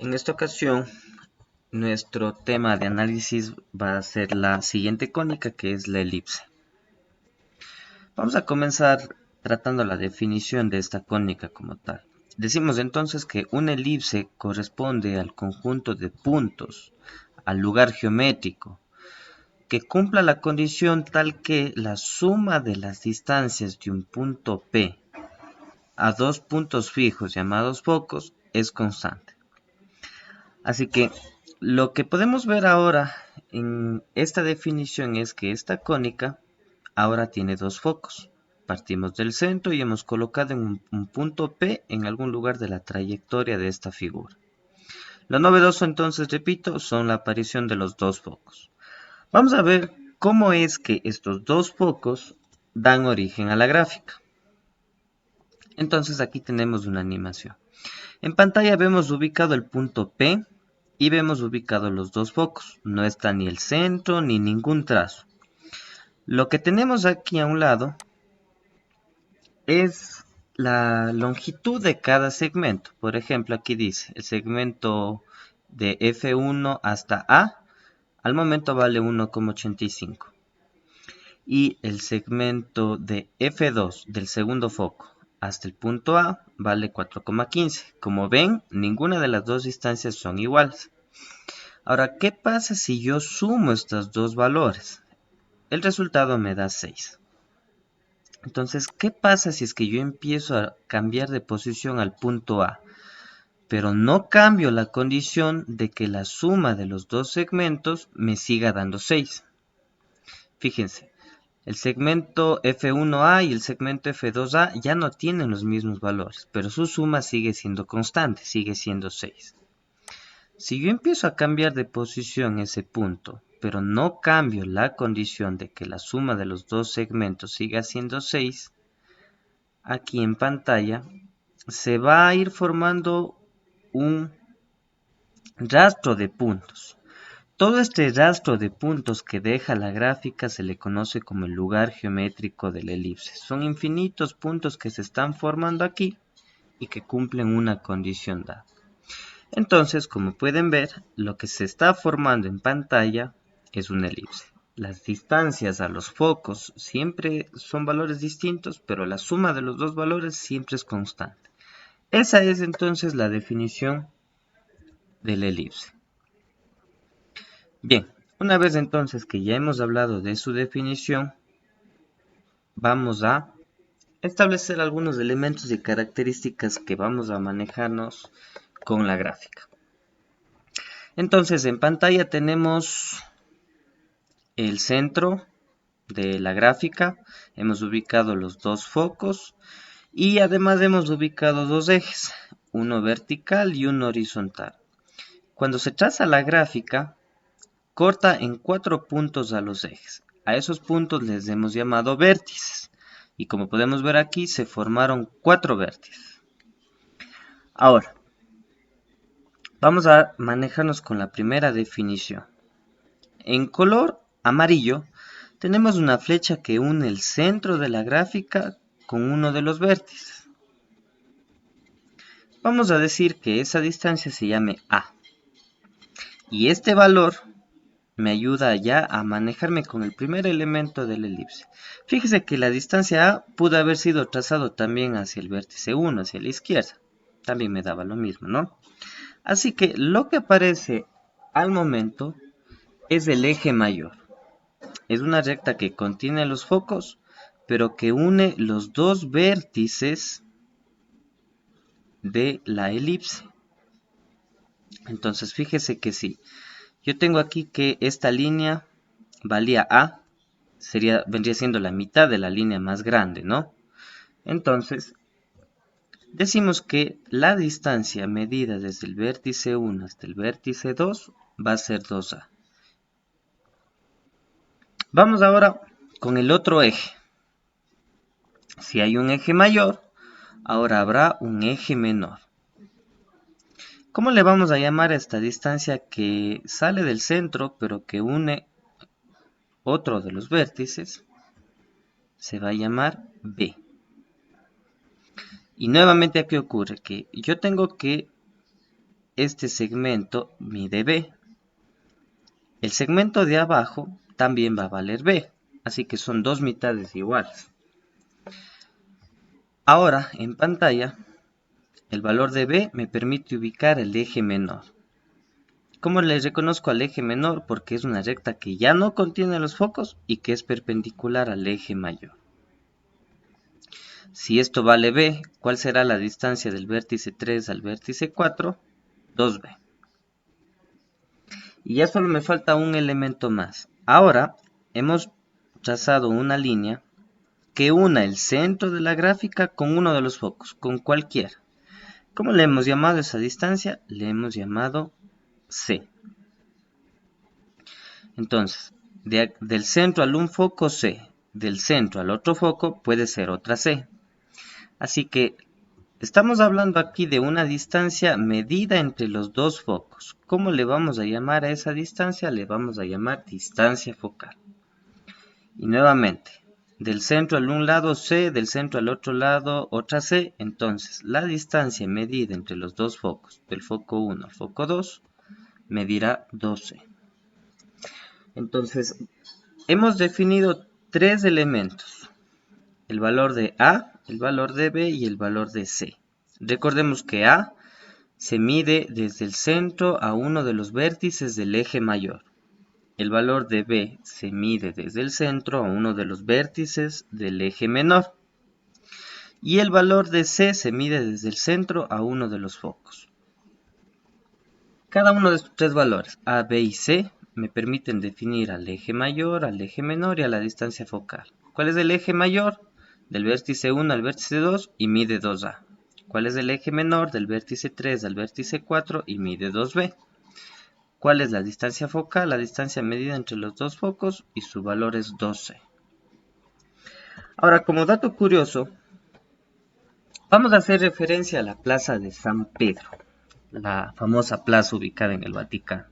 En esta ocasión, nuestro tema de análisis va a ser la siguiente cónica, que es la elipse. Vamos a comenzar tratando la definición de esta cónica como tal. Decimos entonces que una elipse corresponde al conjunto de puntos, al lugar geométrico, que cumpla la condición tal que la suma de las distancias de un punto P a dos puntos fijos llamados focos es constante. Así que lo que podemos ver ahora en esta definición es que esta cónica ahora tiene dos focos. Partimos del centro y hemos colocado en un punto P en algún lugar de la trayectoria de esta figura. Lo novedoso entonces, repito, son la aparición de los dos focos. Vamos a ver cómo es que estos dos focos dan origen a la gráfica. Entonces aquí tenemos una animación. En pantalla vemos ubicado el punto P y vemos ubicados los dos focos. No está ni el centro ni ningún trazo. Lo que tenemos aquí a un lado es la longitud de cada segmento. Por ejemplo, aquí dice el segmento de F1 hasta A, al momento vale 1,85. Y el segmento de F2 del segundo foco hasta el punto A vale 4,15. Como ven, ninguna de las dos distancias son iguales. Ahora, ¿qué pasa si yo sumo estos dos valores? El resultado me da 6. Entonces, ¿qué pasa si es que yo empiezo a cambiar de posición al punto A, pero no cambio la condición de que la suma de los dos segmentos me siga dando 6? Fíjense, el segmento F1A y el segmento F2A ya no tienen los mismos valores, pero su suma sigue siendo constante, sigue siendo 6. Si yo empiezo a cambiar de posición ese punto, pero no cambio la condición de que la suma de los dos segmentos siga siendo 6, aquí en pantalla se va a ir formando un rastro de puntos. Todo este rastro de puntos que deja la gráfica se le conoce como el lugar geométrico de la elipse. Son infinitos puntos que se están formando aquí y que cumplen una condición dada. Entonces, como pueden ver, lo que se está formando en pantalla es una elipse. Las distancias a los focos siempre son valores distintos, pero la suma de los dos valores siempre es constante. Esa es entonces la definición de la elipse. Bien, una vez entonces que ya hemos hablado de su definición, vamos a establecer algunos elementos y características que vamos a manejarnos con la gráfica. Entonces, en pantalla tenemos el centro de la gráfica, hemos ubicado los dos focos y además hemos ubicado dos ejes, uno vertical y uno horizontal. Cuando se traza la gráfica, corta en 4 puntos a los ejes. A esos puntos les hemos llamado vértices. Y como podemos ver aquí, se formaron 4 vértices. Ahora, vamos a manejarnos con la primera definición. En color amarillo, tenemos una flecha que une el centro de la gráfica con uno de los vértices. Vamos a decir que esa distancia se llame A. Y este valor me ayuda ya a manejarme con el primer elemento de la elipse. Fíjese que la distancia A pudo haber sido trazado también hacia el vértice 1, hacia la izquierda. También me daba lo mismo, ¿no? Así que lo que aparece al momento es el eje mayor. Es una recta que contiene los focos, pero que une los dos vértices de la elipse. Entonces fíjese que si yo tengo aquí que esta línea valía A, vendría siendo la mitad de la línea más grande, ¿no? Entonces, decimos que la distancia medida desde el vértice 1 hasta el vértice 2 va a ser 2A. Vamos ahora con el otro eje. Si hay un eje mayor, ahora habrá un eje menor. ¿Cómo le vamos a llamar a esta distancia que sale del centro, pero que une otro de los vértices? Se va a llamar B. Y nuevamente aquí ocurre que yo tengo que este segmento mide B. El segmento de abajo también va a valer B, así que son dos mitades iguales. Ahora, en pantalla, el valor de B me permite ubicar el eje menor. ¿Cómo le reconozco al eje menor? Porque es una recta que ya no contiene los focos y que es perpendicular al eje mayor. Si esto vale B, ¿cuál será la distancia del vértice 3 al vértice 4? 2B. Y ya solo me falta un elemento más. Ahora hemos trazado una línea que una el centro de la gráfica con uno de los focos, con cualquiera. ¿Cómo le hemos llamado esa distancia? Le hemos llamado C. Entonces, del centro al un foco C, del centro al otro foco puede ser otra C. Así que estamos hablando aquí de una distancia medida entre los dos focos. ¿Cómo le vamos a llamar a esa distancia? Le vamos a llamar distancia focal. Y nuevamente, del centro al un lado C, del centro al otro lado otra C. Entonces, la distancia medida entre los dos focos, del foco 1 al foco 2, medirá 2C. Entonces, hemos definido tres elementos. El valor de A, el valor de B y el valor de C. Recordemos que A se mide desde el centro a uno de los vértices del eje mayor. El valor de B se mide desde el centro a uno de los vértices del eje menor. Y el valor de C se mide desde el centro a uno de los focos. Cada uno de estos tres valores, A, B y C, me permiten definir al eje mayor, al eje menor y a la distancia focal. ¿Cuál es el eje mayor? Del vértice 1 al vértice 2 y mide 2A. ¿Cuál es el eje menor? Del vértice 3 al vértice 4 y mide 2B. ¿Cuál es la distancia focal? La distancia medida entre los dos focos y su valor es 2C. Ahora, como dato curioso, vamos a hacer referencia a la plaza de San Pedro, la famosa plaza ubicada en el Vaticano.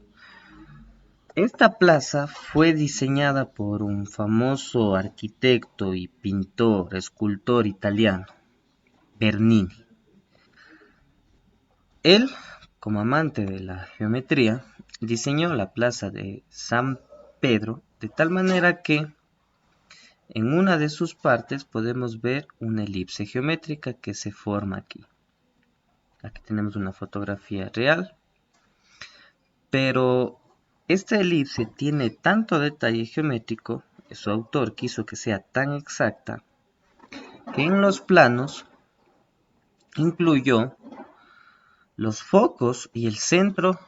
Esta plaza fue diseñada por un famoso arquitecto y pintor, escultor italiano, Bernini. Él, como amante de la geometría, diseñó la plaza de San Pedro de tal manera que en una de sus partes podemos ver una elipse geométrica que se forma aquí. Aquí tenemos una fotografía real, pero esta elipse tiene tanto detalle geométrico, su autor quiso que sea tan exacta, que en los planos incluyó los focos y el centro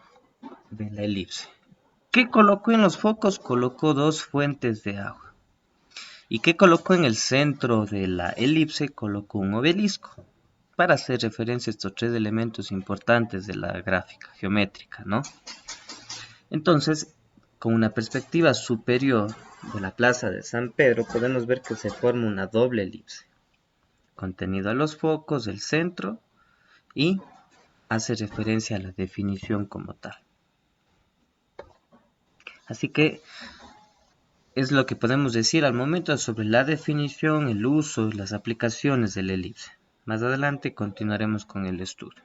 de la elipse. ¿Qué colocó en los focos? Colocó dos fuentes de agua. ¿Y qué colocó en el centro de la elipse? Colocó un obelisco, para hacer referencia a estos tres elementos importantes de la gráfica geométrica, ¿no? Entonces, con una perspectiva superior de la plaza de San Pedro, podemos ver que se forma una doble elipse, contenido a los focos, el centro, y hace referencia a la definición como tal. Así que es lo que podemos decir al momento sobre la definición, el uso y las aplicaciones de la elipse. Más adelante continuaremos con el estudio.